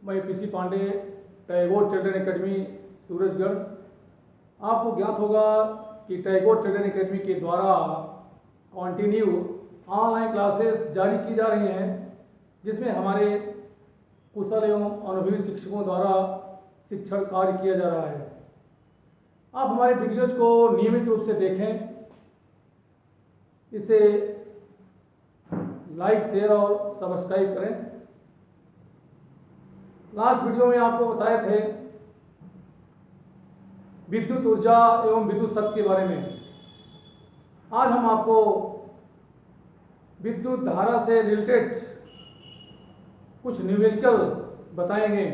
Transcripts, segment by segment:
मैं PC Pandey, Tagore children academy Surajgarh. आपको ज्ञात होगा कि टैगोर चिल्ड्रन एकेडमी के द्वारा कॉन्टिन्यू ऑनलाइन क्लासेस जारी की जा रही हैं, जिसमें हमारे कुशल एवं अनुभवी शिक्षकों द्वारा शिक्षण कार्य किया जा रहा है। आप हमारे वीडियोज को नियमित रूप से देखें, इसे लाइक, शेयर और सब्सक्राइब करें। लास्ट वीडियो में आपको बताए थे विद्युत ऊर्जा एवं विद्युत शक्ति के बारे में। आज हम आपको विद्युत धारा से रिलेटेड कुछ न्यूमेरिकल बताएंगे।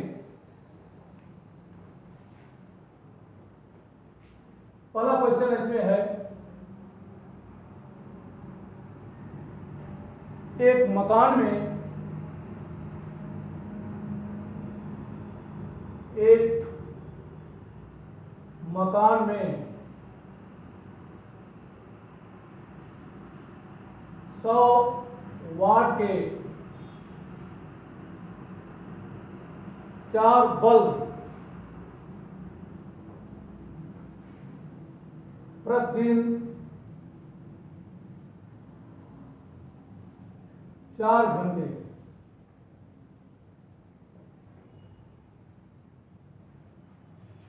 पहला क्वेश्चन इसमें है, एक मकान में में 100 वाट के 4 बल्ब प्रतिदिन 4 घंटे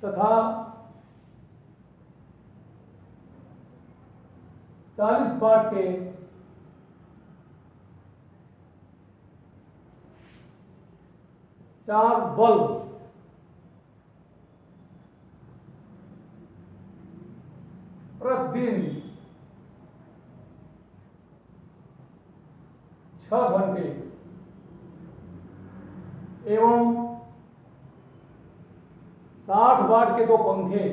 तथा 40 वाट के 4 बल्ब प्रतिदिन 6 घंटे एवं 60 वाट के 2 पंखे,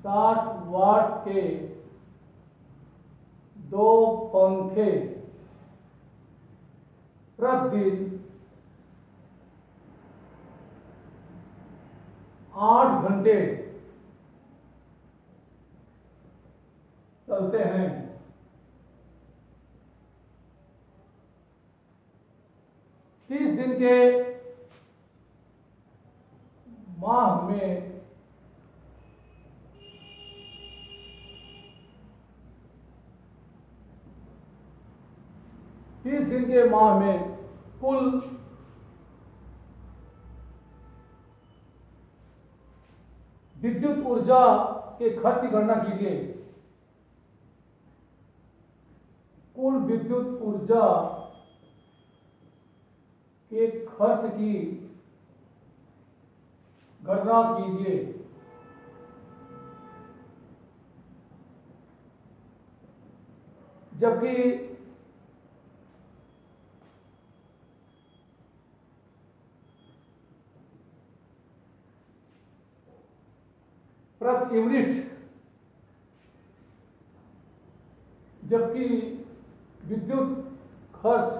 60 वाट के 2 पंखे प्रतिदिन 8 घंटे चलते हैं। तीस दिन के माह में कुल विद्युत ऊर्जा के खर्च की गणना कीजिए। कुल विद्युत ऊर्जा के खर्च की गणना कीजिए। जबकि प्रति विद्युत खर्च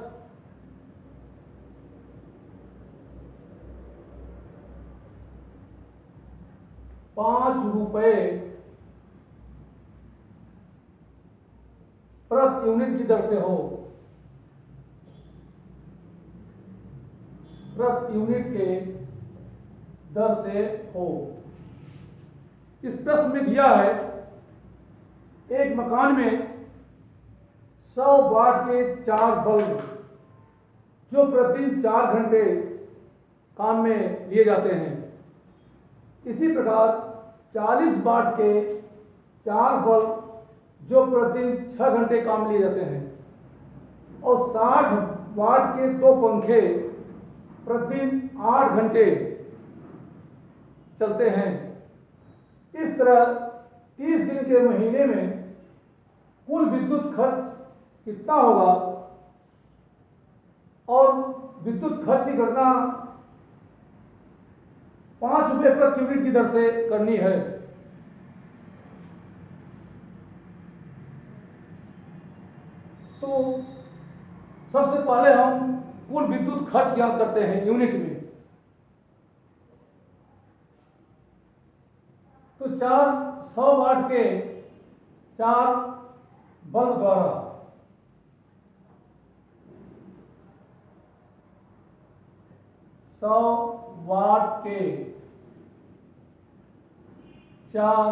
5 रुपए प्रति यूनिट की दर से हो, प्रति यूनिट के दर से हो। इस प्रश्न में दिया है, एक मकान में 100 वाट के 4 बल्ब जो प्रतिदिन 4 घंटे काम में लिए जाते हैं। इसी प्रकार 40 वाट के 4 बल्ब जो प्रतिदिन 6 घंटे काम लिए जाते हैं और 60 वाट के 2 पंखे प्रतिदिन 8 घंटे चलते हैं। इस तरह 30 दिन के महीने में कुल विद्युत खर्च कितना होगा और विद्युत खर्च की गणना 5 रुपए प्रति यूनिट की दर से करनी है। तो सबसे पहले हम कुल विद्युत खर्च ज्ञात करते हैं यूनिट में। तो 100 वाट के 4 बल्ब द्वारा 100 वाट के 4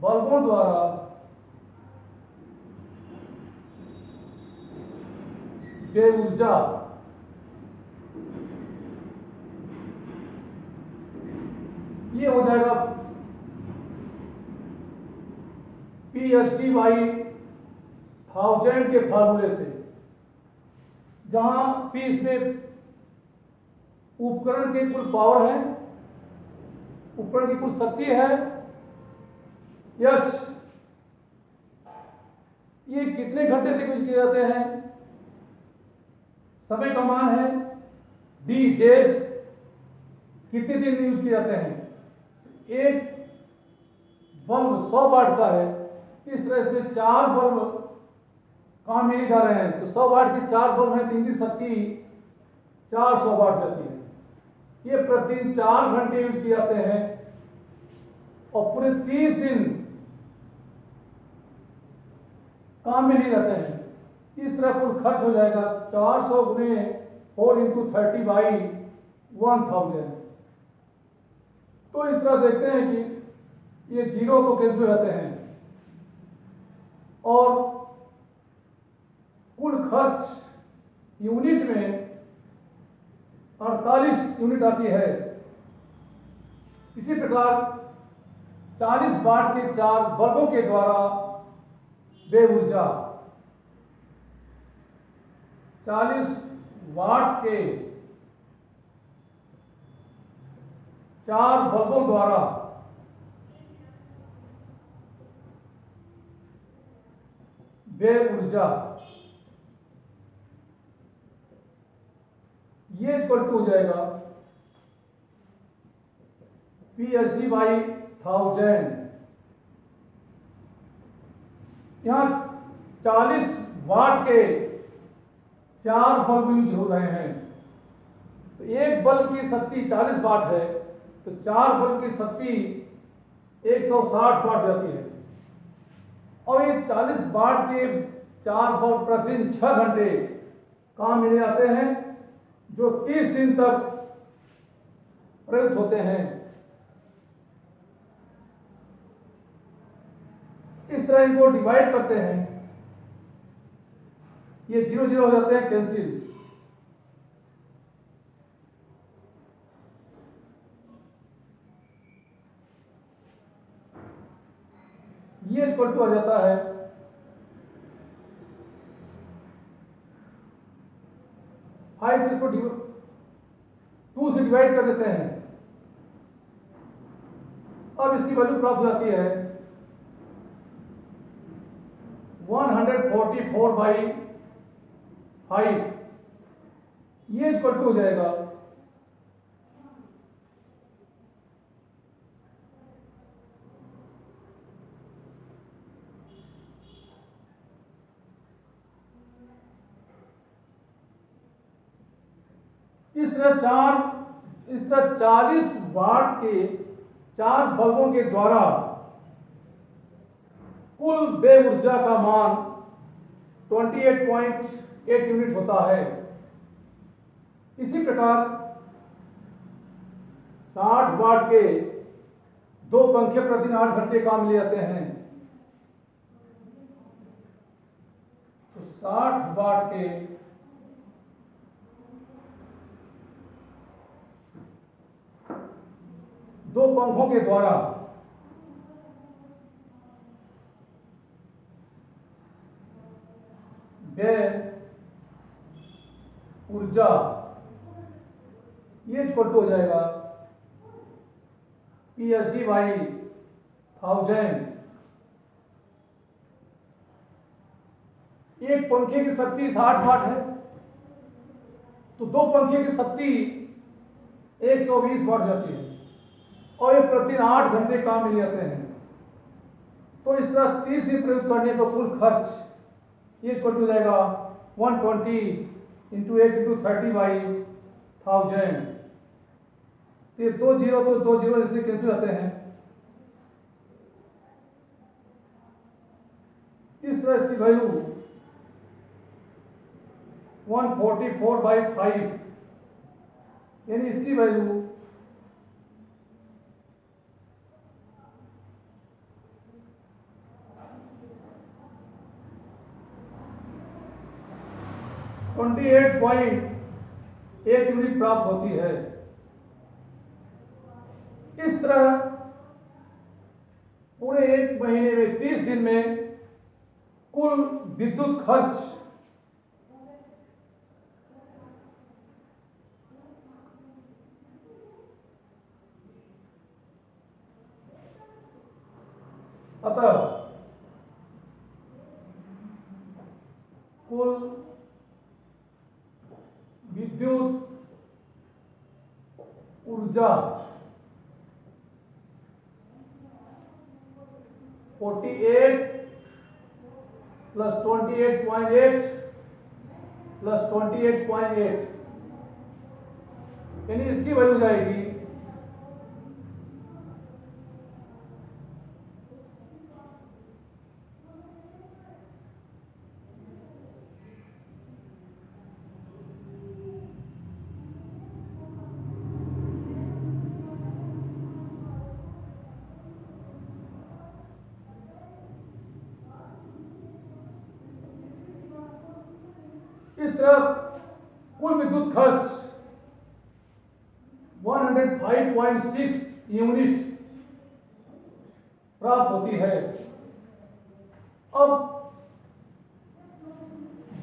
बल्बों द्वारा वे ऊर्जा ये हो जाएगा P/1000 के फार्मूले से, जहां P इसमें उपकरण की कुल पावर है, उपकरण की कुल शक्ति है, H ये कितने घंटे तक यूज किए जाते हैं, समय का मान है, D डेज कितने दिन यूज किए जाते हैं। एक बल्ब 100 वाट का है, इस तरह से 4 बल्ब काम में जा रहे हैं, तो 100 वाट के 4 बल्ब हैं, तो इनकी शक्ति 400 वाट जाती है। ये प्रतिदिन 4 घंटे यूज किए जाते हैं और पूरे 30 दिन काम में नहीं रहते हैं। इस तरह कुल खर्च हो जाएगा 400 गुणे 4 इंटू 30/1000। तो इस तरह देखते हैं कि ये जीरो तो कैंसिल हो जाते हैं और कुल खर्च यूनिट में 48 यूनिट आती है। इसी प्रकार 40 वाट के 4 बल्बों के द्वारा वे ऊर्जा 40 वाट के 4 बल्बों द्वारा वे ऊर्जा ये इक्वल टू हो जाएगा P/1000। यहां 40 वाट के 4 बल्ब यूज हो रहे हैं, तो एक बल्ब की शक्ति 40 वाट है, तो 4 बल्ब की शक्ति 160 वाट जाती है। और ये 40 वाट के 4 बल्ब प्रतिदिन 6 घंटे काम में आते हैं, जो 30 दिन तक प्रयुक्त होते हैं। इस तरह इनको डिवाइड करते हैं, ये 0 0 हो जाते हैं कैंसिल। ये इक्वल टू आ जाता है 5 से इसको 2 से डिवाइड कर देते हैं। अब इसकी वैल्यू प्राप्त हो जाती है 144/5। ये इक्वल टू हो जाएगा इस तरह 40 वाट के 4 बल्बों के द्वारा कुल वे ऊर्जा का मान 28.8 यूनिट होता है। इसी प्रकार 60 वाट के 2 पंखे प्रतिदिन 8 घंटे काम ले जाते हैं, तो 60 वाट के 2 पंखों के द्वारा वे ऊर्जा ये इक्वल टू हो जाएगा P/1000। एक पंखे की शक्ति 60 वाट है, तो 2 पंखे की शक्ति 120 वाट जाती है और ये प्रतिदिन 8 घंटे काम में जाते हैं। तो इस तरह 30 दिन प्रयोग करने का कुल खर्च ये इक्वल टू जाएगा 120 इंटू 8 इंटू 30/1000। ये 2 जीरो तो 2 जीरो इससे कैंसिल होते हैं। इस तरह इसकी वैल्यू 144/5 यानी इसकी वैल्यू 28.1 यूनिट प्राप्त होती है। इस तरह पूरे एक महीने में 30 दिन में कुल विद्युत खर्च अतः कुल विद्युत ऊर्जा 48 प्लस 28.8 प्लस 28.8 यानी इसकी वैल्यू जाएगी 105.6 इस तरह कुल विद्युत खर्च 105.6 यूनिट प्राप्त होती है। अब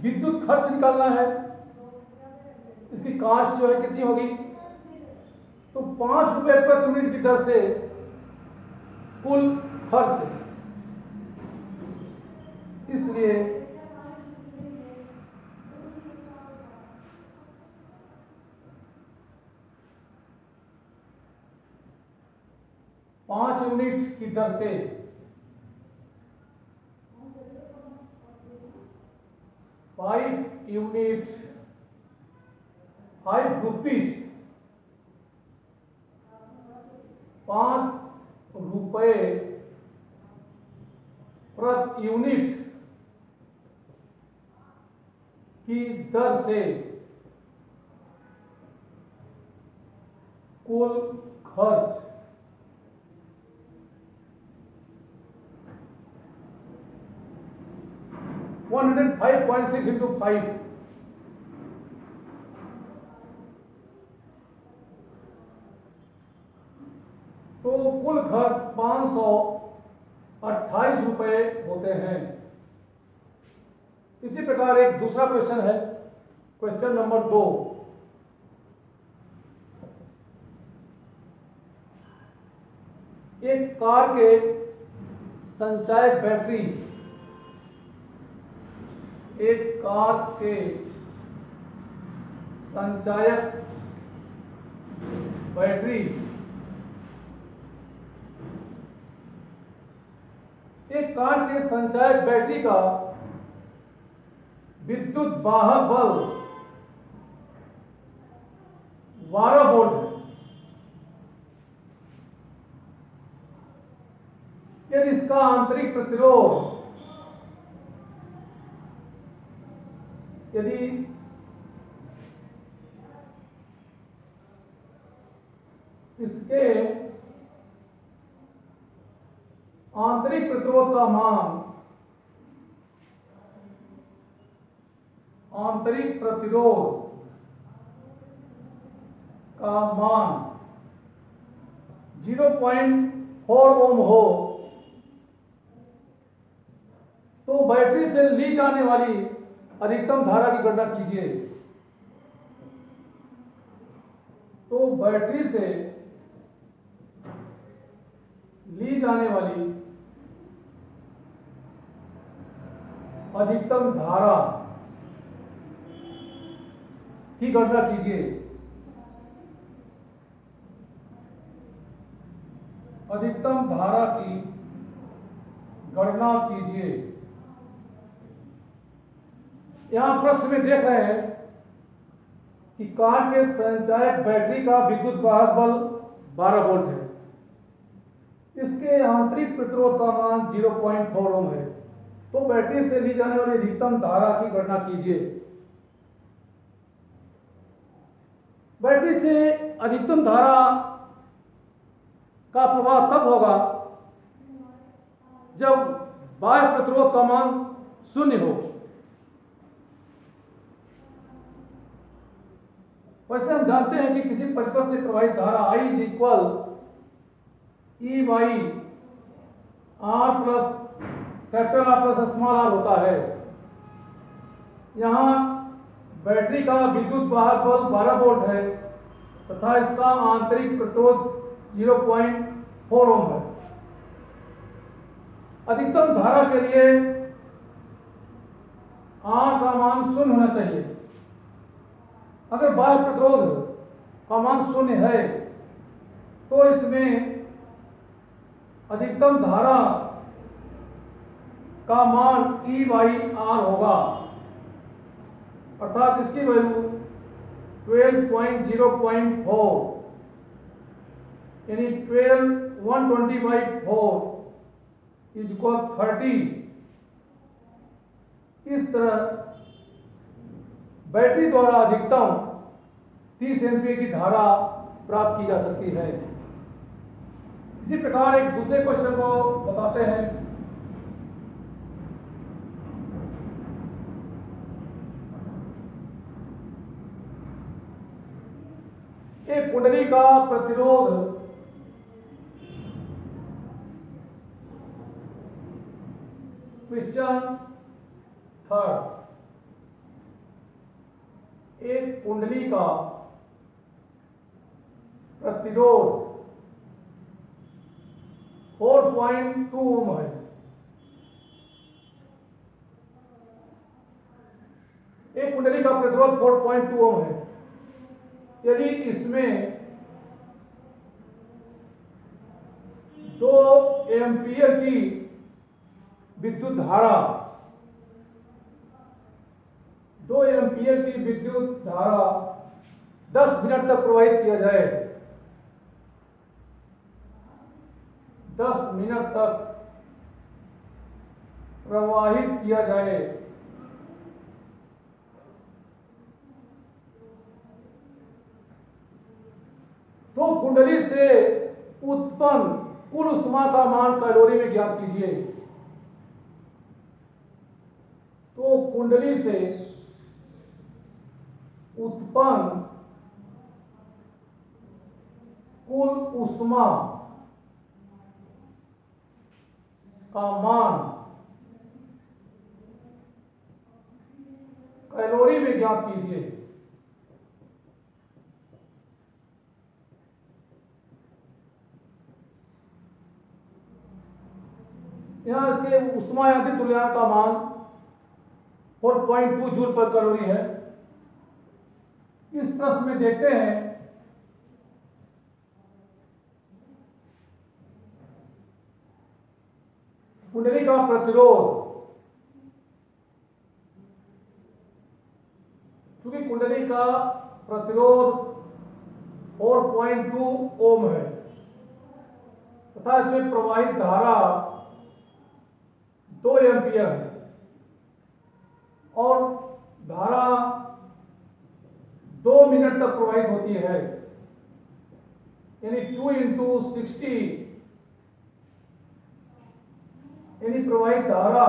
विद्युत खर्च निकालना है, इसकी कास्ट जो है कितनी होगी, तो 5 रुपए प्रति यूनिट की दर से कुल खर्च, इसलिए 5 यूनिट की दर से 5 यूनिट 5 रुपीज 5 रुपए प्रति यूनिट की दर से कुल खर्च 105.6 into 5 तो कुल खर्च 528 रुपए होते हैं। इसी प्रकार एक दूसरा क्वेश्चन है, क्वेश्चन नंबर 2। एक कार के संचायक बैटरी, एक कार के संचायक बैटरी एक कार के संचायक बैटरी का विद्युत वाहक बल 12 वोल्ट है। यदि इसका आंतरिक प्रतिरोध, यदि इसके आंतरिक प्रतिरोध का मान, आंतरिक प्रतिरोध का मान 0.4 ओम हो, तो बैटरी से ली जाने वाली अधिकतम धारा की गणना कीजिए। तो बैटरी से ली जाने वाली अधिकतम धारा की गणना कीजिए। अधिकतम धारा की गणना कीजिए। यहां प्रश्न में देख रहे हैं कि कार के संचायक बैटरी का विद्युत वाहक बल 12 वोल्ट है, इसके आंतरिक प्रतिरोध का मान 0.4 ओम है, तो बैटरी से ली जाने वाली अधिकतम धारा की गणना कीजिए। बैटरी से अधिकतम धारा का प्रवाह तब होगा जब बाह्य प्रतिरोध का मान 0 हो। वैसे हम जानते हैं कि किसी परिपथ से प्रवाहित धारा I is equal E by R plus capital R plus small r होता है। यहाँ बैटरी का विद्युत वाहक बल 12 वोल्ट है तथा इसका आंतरिक प्रतिरोध 0.4 ओम है। अधिकतम धारा के लिए R का मान 0 होना चाहिए। अगर बाह्य प्रतिरोध का मान 0 है तो इसमें अधिकतम धारा का मान E बाई R होगा, अर्थात इसकी वैल्यू 12.0.4 यानी 120/4 इज इक्वल 30। इस तरह बैटरी द्वारा अधिकतम 30 एम्पीयर की धारा प्राप्त की जा सकती है। इसी प्रकार एक दूसरे क्वेश्चन को बताते हैं। एक कुंडली का प्रतिरोध क्वेश्चन थर्ड, एक कुंडली का प्रतिरोध 4.2 ओम है। एक कुंडली का प्रतिरोध 4.2 ओम है। यदि इसमें 2 एम्पीयर की विद्युत धारा 2 एम्पीयर की विद्युत धारा 10 मिनट तक प्रवाहित किया जाए, 10 मिनट तक प्रवाहित किया जाए तो कुंडली से उत्पन्न कुल ऊष्मा का मान कैलोरी में ज्ञात कीजिए। तो कुंडली से उत्पन्न कुल ऊष्मा का मान कैलोरी में ज्ञात कीजिए। यहां इसके ऊष्मायान्त्रिक तुल्यांक का मान 4.2 जूल पर कैलोरी है। इस प्रश्न में देखते हैं कुंडली का प्रतिरोध, क्योंकि कुंडली का प्रतिरोध 4.2 ओम है तथा इसमें प्रवाहित धारा 2 एम्पीयर है और धारा 2 मिनट तक प्रवाहित होती है, यानी 2 × 60 यानी प्रवाहित धारा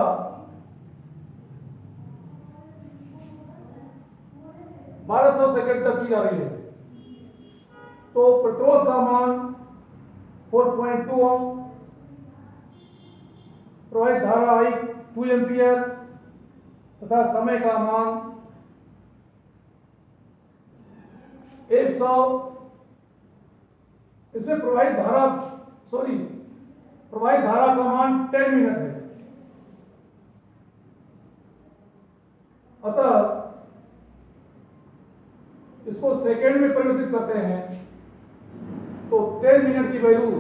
1200 सेकंड तक की जा रही है। तो प्रतिरोध का मान 4.2 ओम, प्रवाहित धारा I 2 एम्पीयर तथा समय का मान 100। इसमें प्रवाहित धारा का मान 10 मिनट है। अतः इसको सेकेंड में परिवर्तित करते हैं तो 10 मिनट की वैल्यू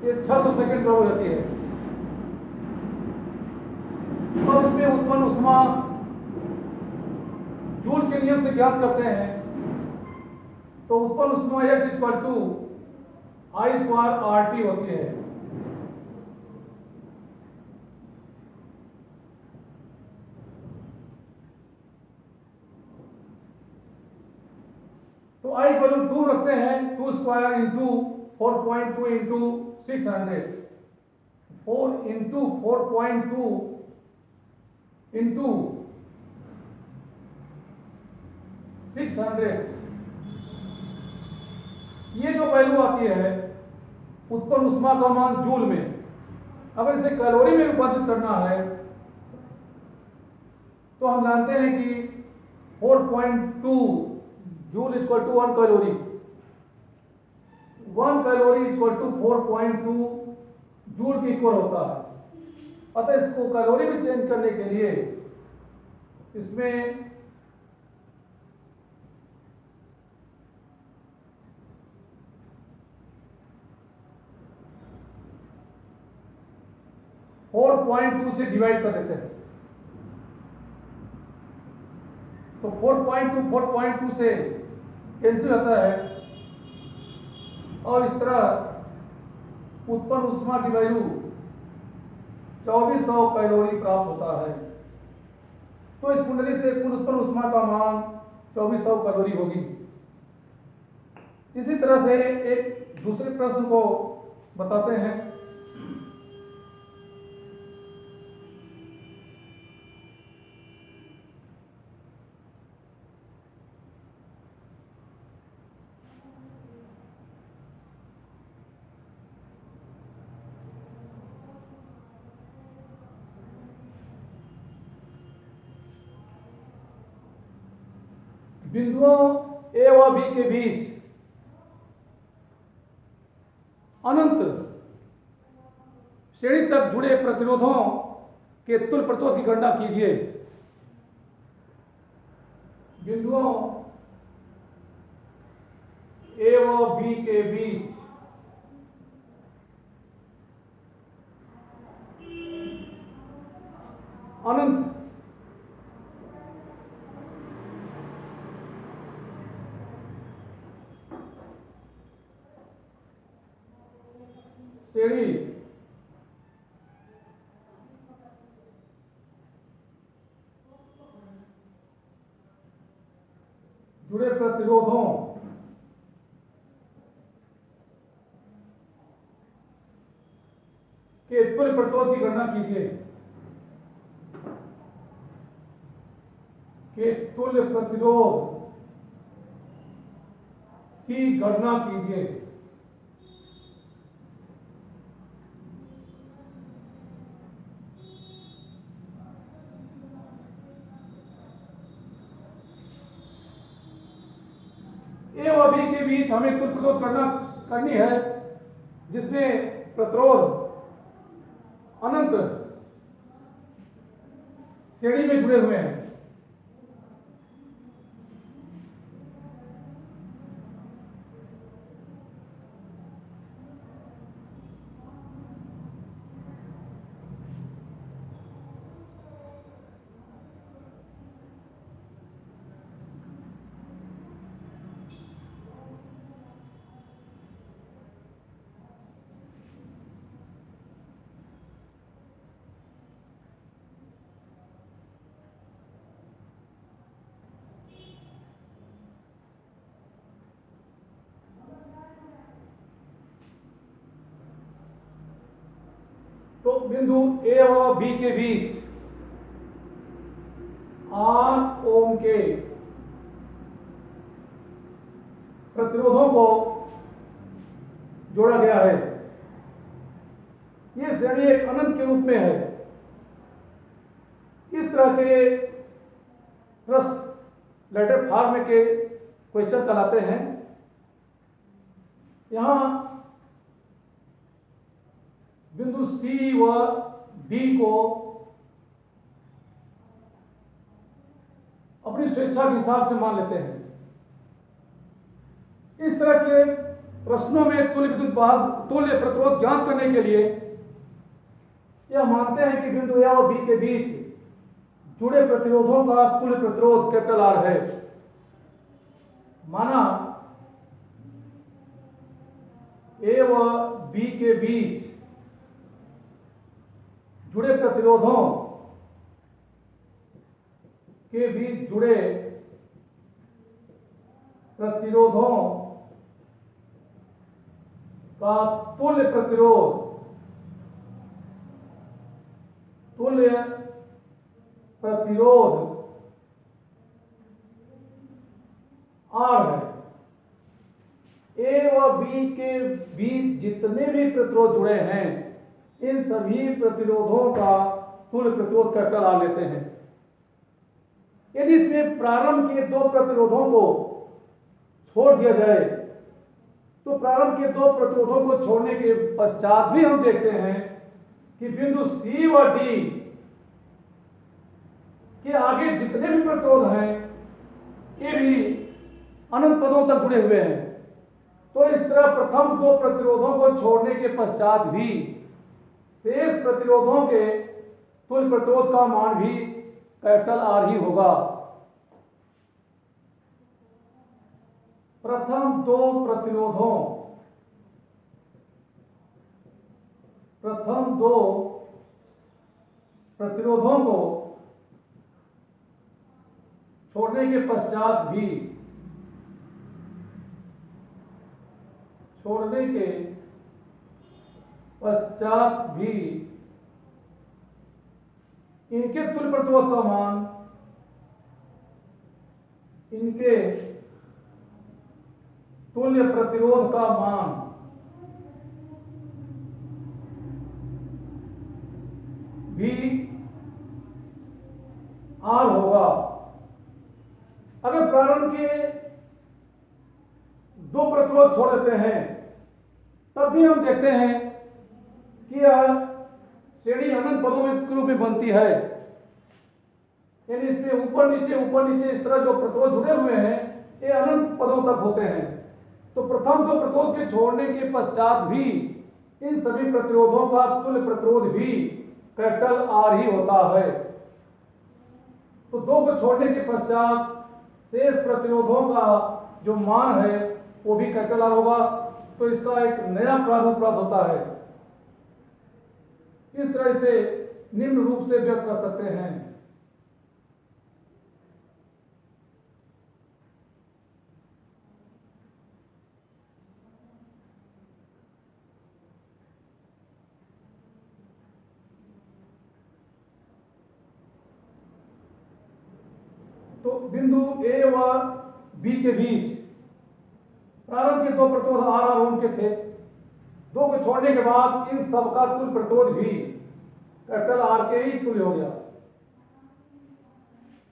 ये 600 सेकेंड हो जाती है। अब इसमें उत्पन्न ऊष्मा जूल के नियम से ज्ञात करते हैं तो उत्पन्न ऊष्मा H = I²RT होती है। तो आई वैल्यू 2 रखते हैं, 2 square into 4.2 into 600, 4 into 4.2 into 600, ये जो वैल्यू आती है उत्पन्न उष्मा का मान जूल में। अगर इसे कैलोरी में रूपांतरित करना है तो हम जानते हैं कि 4.2 joule equal to 1 calorie, 1 calorie equal to 4.2 joule के इक्वल होता है। अतः इसको कैलोरी में चेंज करने के लिए इसमें 4.2 से डिवाइड कर देते हैं। तो 4.2 से कैंसिल होता है और इस तरह उत्पन्न उष्मा की वैल्यू 2400 कैलोरी प्राप्त होता है। तो इस कुंडली से कुल उत्पन्न उष्मा का मान 2400 कैलोरी होगी। इसी तरह से एक दूसरे प्रश्न को बताते हैं। बिंदुओं ए व बी के बीच अनंत श्रेणी तक जुड़े प्रतिरोधों के तुल्य प्रतिरोध की गणना कीजिए। बिंदुओं ए व बी के बीच अनंत श्रेणी जुड़े प्रतिरोधों के तुल्य प्रतिरोध की गणना कीजिए। के तुल्य प्रतिरोध की गणना कीजिए। ए व बी के बीच हमें तुल्य प्रतिरोध गणना करनी है जिसमें प्रतिरोध अनंत श्रेणी में जुड़े हुए हैं। तो बिंदु ए और बी के बीच 8 ओम के प्रतिरोधों को जोड़ा गया है। यह श्रेणी एक अनंत के रूप में है। इस तरह के प्रश्न लेटर फॉर्म के क्वेश्चन कहलाते हैं। यहां बिंदु सी व डी को अपनी स्वेच्छा के हिसाब से मान लेते हैं। इस तरह के प्रश्नों में तुल्य प्रतिरोध ज्ञात करने के लिए यह मानते हैं कि बिंदु ए और बी के बीच जुड़े प्रतिरोधों का तुल्य प्रतिरोध कैपिटल आर है। माना ए व बी के बीच जुड़े प्रतिरोधों के बीच जुड़े प्रतिरोधों का तुल्य प्रतिरोध R है। ए व बी के बीच जितने भी प्रतिरोध जुड़े हैं, इन सभी प्रतिरोधों का तुल्य प्रतिरोध कैपिटल R लेते हैं। यदि इसमें प्रारंभ के दो प्रतिरोधों को छोड़ दिया जाए, तो प्रारंभ के दो प्रतिरोधों को छोड़ने के पश्चात भी हम देखते हैं कि बिंदु C व D के आगे जितने भी प्रतिरोध हैं, ये भी अनंत पदों तक जुड़े हुए हैं। तो इस तरह प्रथम दो प्रतिरोधों को छोड़ने के पश्चात भी शेष प्रतिरोधों के तुल्य प्रतिरोध का मान भी कैपिटल R ही होगा। प्रथम दो प्रतिरोधों को छोड़ने के पश्चात भी इनके तुल्य प्रतिरोध का मान भी R होगा। अगर प्रारंभ के दो प्रतिरोध छोड़ देते हैं, तब भी हम देखते हैं कि यह श्रेणी अनंत पदों के रूप में बनती है। यानी इसमें ऊपर नीचे इस तरह जो प्रतिरोध जुड़े हुए हैं, ये अनंत पदों तक होते हैं। तो प्रथम दो प्रतिरोध के छोड़ने के पश्चात भी इन सभी प्रतिरोधों का तुल्य प्रतिरोध भी कैपिटल R ही होता है। तो दो को छोड़ने के पश्चात शेष प्रतिरोधों का जो मान है वो भी कैपिटल R होगा। तो इसका एक नया प्रारूप प्राप्त होता है। इस तरह से निम्न रूप से व्यक्त कर सकते हैं। तो बिंदु ए व बी के बीच प्रारंभ के दो प्रतिरोध R और ओम के थे। दो को छोड़ने के बाद इन सब का तुल्य प्रतिरोध भी कैपिटल R के ही तुल्य हो गया।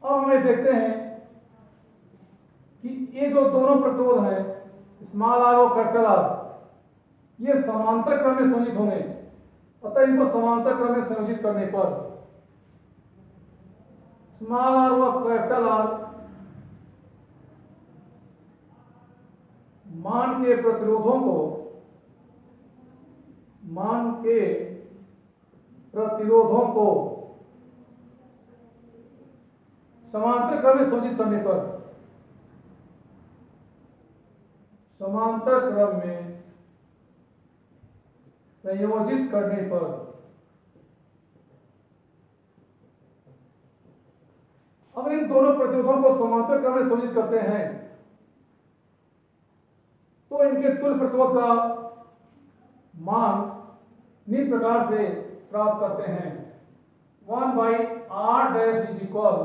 अब हमें देखते हैं कि ये जो दोनों प्रतिरोध हैं, स्मॉल r और कैपिटल R, ये समांतर क्रम में संयोजित होंगे। अतः इनको समांतर क्रम में संयोजित करने पर स्मॉल r व कैपिटल R मान के प्रतिरोधों को समांतर क्रम में संयोजित करने पर अगर इन दोनों प्रतिरोधों को समांतर क्रम में संयोजित करते हैं, तो इनके तुल्य प्रतिरोध का मान निम्न प्रकार से प्राप्त करते हैं। 1/r dash is equal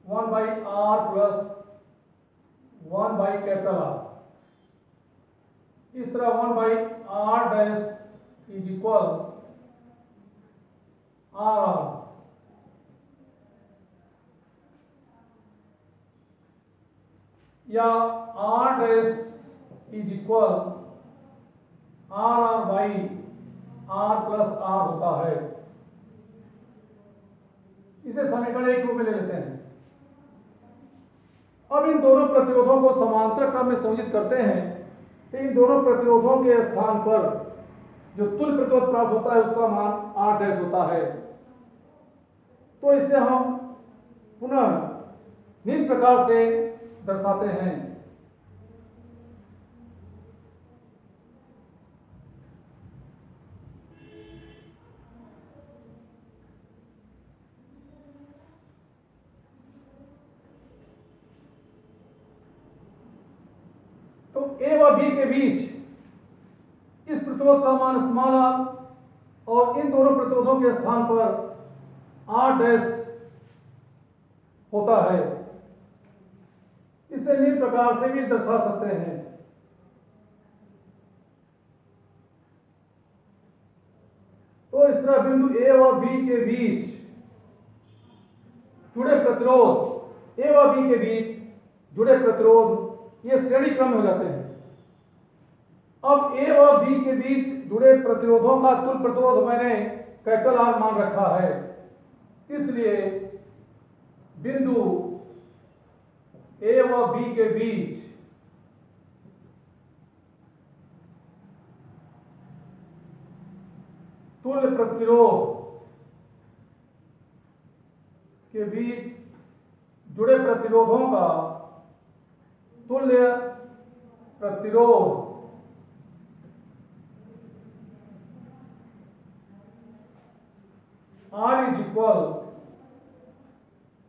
1/r plus 1 capital R। इस तरह 1/r dash is equal R या r dash is equal R by R plus R होता है। इसे समीकरण एक रूप में ले लेते हैं। अब इन दोनों प्रतिरोधों को समांतर क्रम में संयोजित करते हैं, तो इन दोनों प्रतिरोधों के स्थान पर जो तुल्य प्रतिरोध प्राप्त होता है उसका मान R डैश होता है। तो इसे हम पुनः निम्न प्रकार से दर्शाते हैं। ए व बी के बीच इस प्रतिरोध का मान स्मॉल r और इन दोनों प्रतिरोधों के स्थान पर r डैश होता है। इसे निम्न प्रकार से भी दर्शा सकते हैं। तो इस तरह बिंदु ए और बी के बीच जुड़े प्रतिरोध, ए व बी के बीच जुड़े प्रतिरोध ये श्रेणी क्रम में हो जाते हैं। अब ए और बी के बीच जुड़े प्रतिरोधों का कुल प्रतिरोध मैंने कैपिटल R मान रखा है, इसलिए बिंदु ए व बी के बीच तुल्य प्रतिरोध के बीच जुड़े प्रतिरोधों का तुल्य प्रतिरोध R is equal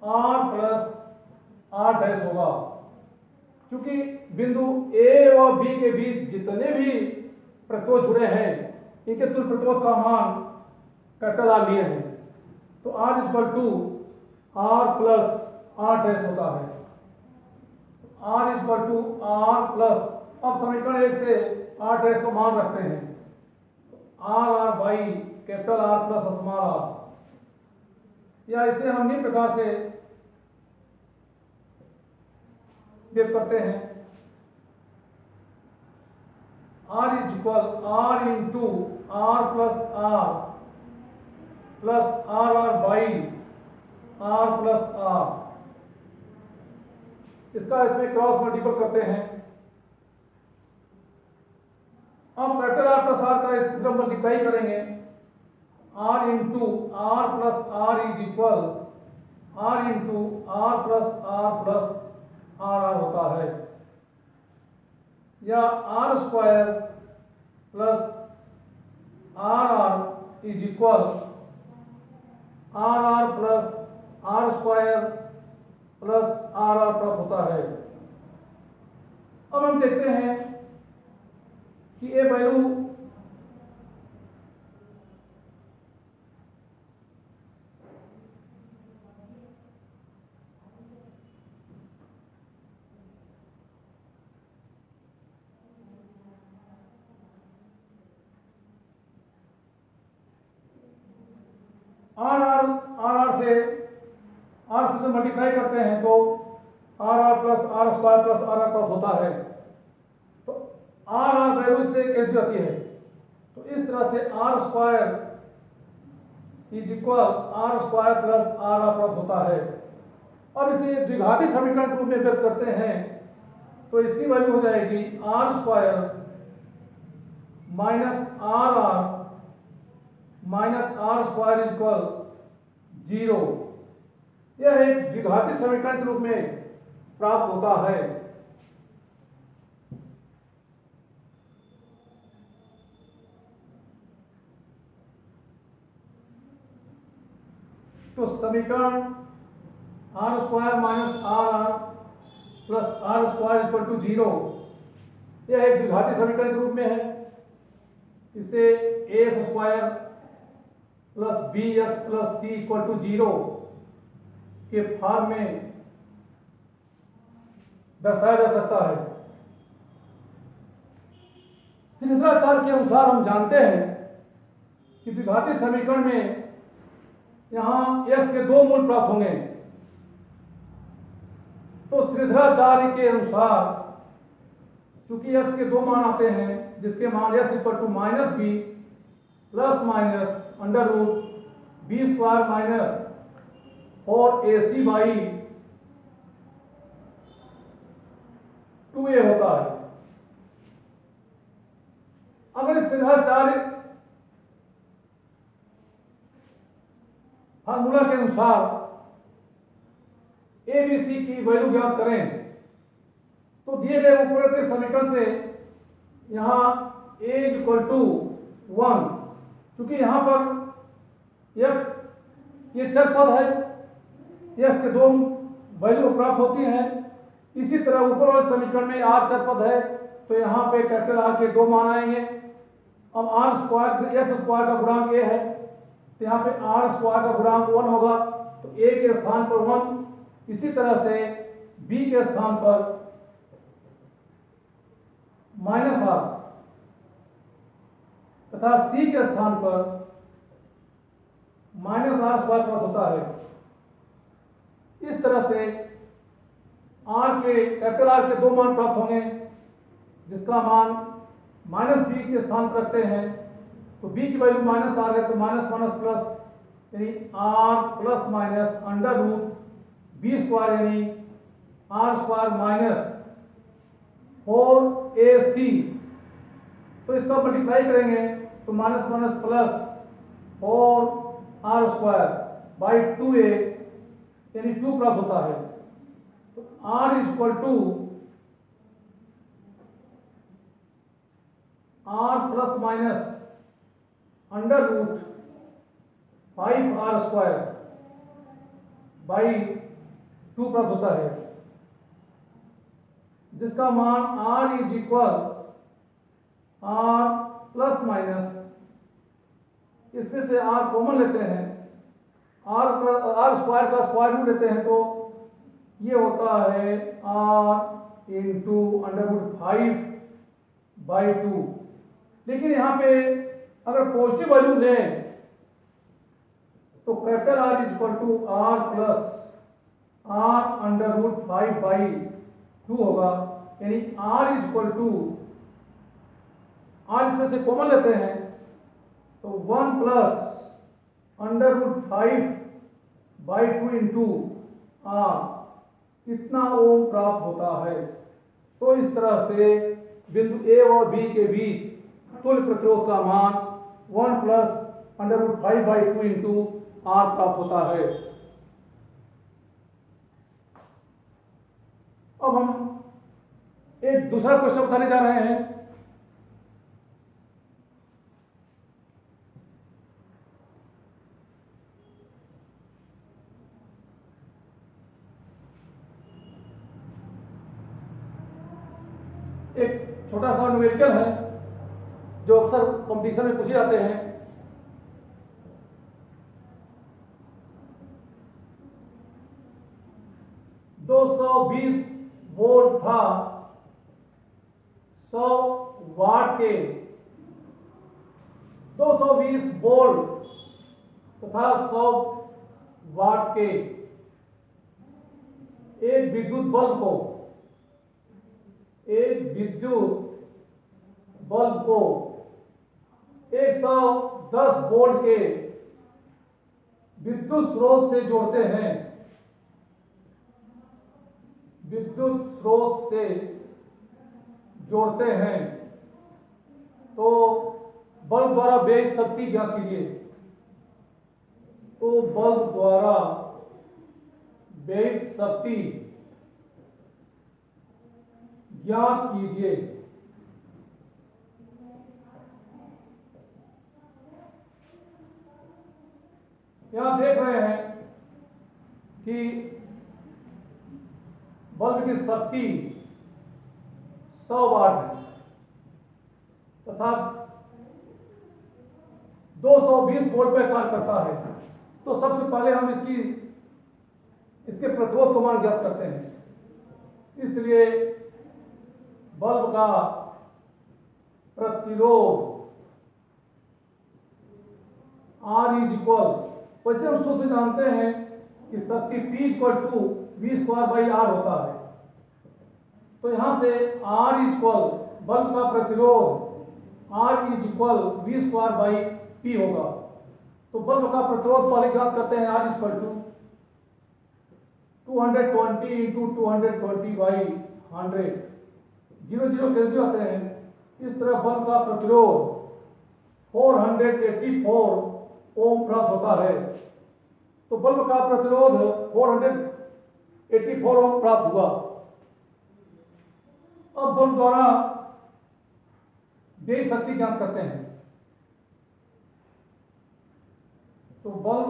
R plus R dash होगा, क्योंकि बिंदु A और B के बीच जितने भी प्रतिरोध जुड़े हैं इनके तुल्य प्रतिरोध का मान कैपिटल R लिए हैं, तो R is equal to R plus R dash होता है। R is equal to R plus, अब समीकरण 1 से R डैश को मान रखते हैं, R by capital R plus small r, या इसे हम निम्न प्रकार से व्यक्त करते हैं, R is equal R into R plus R by R plus R। इसका इसमें क्रॉस मल्टीपल करते हैं। अब कैपिटल R प्लस R का इस तरफ मल्टीप्लाई करेंगे, R into R plus R is equal R into R plus R होता है, या R square plus R is equal R plus R square plus R प्राप्त होता है। अब हम देखते हैं कि ये वैल्यू R से मल्टीप्लाई करते हैं तो R plus R square plus R प्राप्त होता है। तो R वैल्यू से कैसे होती है, तो इस तरह से R square is equal R square plus R प्राप्त होता है। अब इसे द्विघाती समीकरण के रूप में व्यक्त करते हैं, तो इसकी वैल्यू हो जाएगी R square minus R square is equal 0। यह एक द्विघाती समीकरण के रूप में प्राप्त होता है। तो समीकरण R square minus R plus R square equal to 0 यह एक द्विघाती समीकरण के रूप में है। इसे a square plus bx plus c equal to 0 के फॉर्म में दर्शाया जा सकता है। श्रृंखलाचार के अनुसार हम जानते हैं कि द्विघाती समीकरण में यहां x के दो मूल प्राप्त होंगे। तो श्रृंखलाचार्य के अनुसार चूंकि x के दो मान आते हैं जिसके मान s equal to minus B plus minus under root B square minus 4ac by 2a होता है। अगर इस श्रृंखलाचार्य फार्मूला के अनुसार ए बी सी की वैल्यू ज्ञात करें तो दिए गए ऊपर के समीकरण से यहां a इक्वल टू 1, क्योंकि यहां पर x ये चर पद है, x के दो वैल्यू प्राप्त होती हैं। इसी तरह ऊपर वाले समीकरण में r चर पद है तो यहाँ पे कैपिटल आर के 2 मान आएंगे। अब आर स्क्वायर एस स्क्वायर का गुणांक ए है, तो यहाँ पे आर स्क्वायर का गुणांक 1 होगा, तो ए के स्थान पर 1। इसी तरह से बी के स्थान पर माइनस आर तथा सी के स्थान पर माइनस आर स्क्वायर प्राप्त होता है। इस तरह से आर के कैपिटल आर के 2 मान प्राप्त होंगे, जिसका मान माइनस बी के स्थान पर रखते हैं, तो बी की वैल्यू माइनस आर है, तो माइनस माइनस प्लस यानी R plus minus under root B square यानी आर स्क्वायर माइनस 4ac। तो इसका मल्टीप्लाई करेंगे तो minus minus plus 4r square by 2a यानी 2 प्राप्त होता है। तो r is equal to r plus minus under root 5r square by 2 प्राप्त होता है, जिसका मान r is equal r plus minus, इसमें से r कॉमन लेते हैं, r स्क्वायर का स्क्वायर रूट लेते हैं, तो ये होता है r इंटू अंडर रूट 5/2। लेकिन यहाँ पे अगर पॉजिटिव वैल्यू लें तो capital R is equal to r plus r under root 5/2 होगा, यानी r is equal to r इसमें से कॉमन लेते हैं तो 1 plus under root 5/2 into r इतना ओम प्राप्त होता है। तो इस तरह से बिंदु A और B के बीच तुल्य प्रतिरोध का मान 1 plus under root 5/2 into r प्राप्त होता है। अब हम एक दूसरा क्वेश्चन बताने जा रहे हैं। एक छोटा सा न्यूमेरिकल है जो अक्सर कंपटीशन में पूछे जाते हैं। $220 वोल्ट था 100 वाट के 220 वोल्ट तथा 100 वाट के एक विद्युत बल्ब को 110 वोल्ट के विद्युत स्रोत से जोड़ते हैं। तो बल्ब द्वारा व्यय शक्ति ज्ञात कीजिए। तो बल्ब द्वारा व्यय शक्ति ज्ञात कीजिए। यहां देख रहे हैं कि बल्ब की शक्ति 100 वाट है तथा 220 वोल्ट पर कार्य करता है। तो सबसे पहले हम इसके प्रतिरोध को मान ज्ञात करते हैं। इसलिए बल्ब का प्रतिरोध R इज इक्वल, वैसे हम सूत्र से जानते हैं कि शक्ति P इक्वल टू V²/R होता है। तो यहां से R इज इक्वल बल्ब का प्रतिरोध R इज इक्वल V²/P होगा। तो बल्ब का प्रतिरोध पहले ज्ञात करते हैं। R equal to 220 into 220/100, 0 0 cancel होते हैं। इस तरह बल्ब का प्रतिरोध 484 ओम प्राप्त होता है। तो बल्ब का प्रतिरोध 484 ओम प्राप्त हुआ। अब बल्ब द्वारा व्यय शक्ति ज्ञात करते हैं। तो बल्ब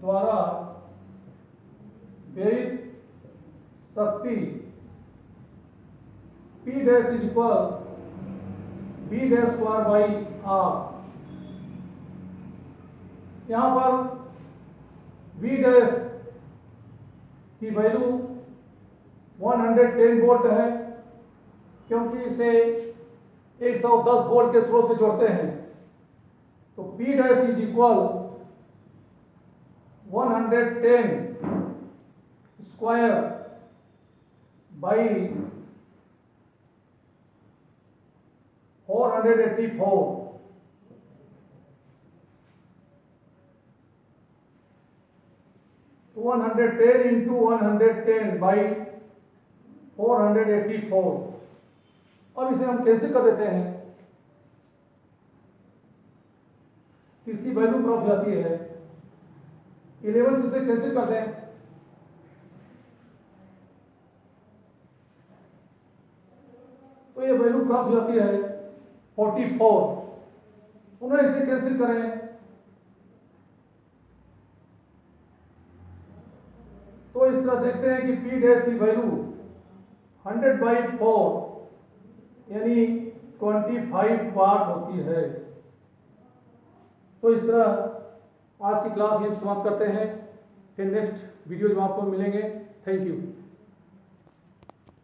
द्वारा व्यय शक्ति P dash is equal B dash square by R। यहाँ पर V डैश की वैल्यू 110 वोल्ट है, क्योंकि इसे 110 वोल्ट के स्रोत से जोड़ते हैं। तो P dash is equal 110 square by 484। तो 110 इंटू 110 बाई 484। अब इसे हम कैंसिल कर देते हैं, इसकी वैल्यू प्राप्त हो जाती है 11 से इसे कैंसिल कर दें तो ये वैल्यू प्राप्त हो जाती है 44। पुनः इसे कैंसिल करें तो इस तरह देखते हैं कि P डैश की वैल्यू 100/4 यानी 25 वाट होती है। तो इस तरह आज की क्लास यहीं समाप्त करते हैं। फिर नेक्स्ट वीडियो में आपको मिलेंगे। Thank you.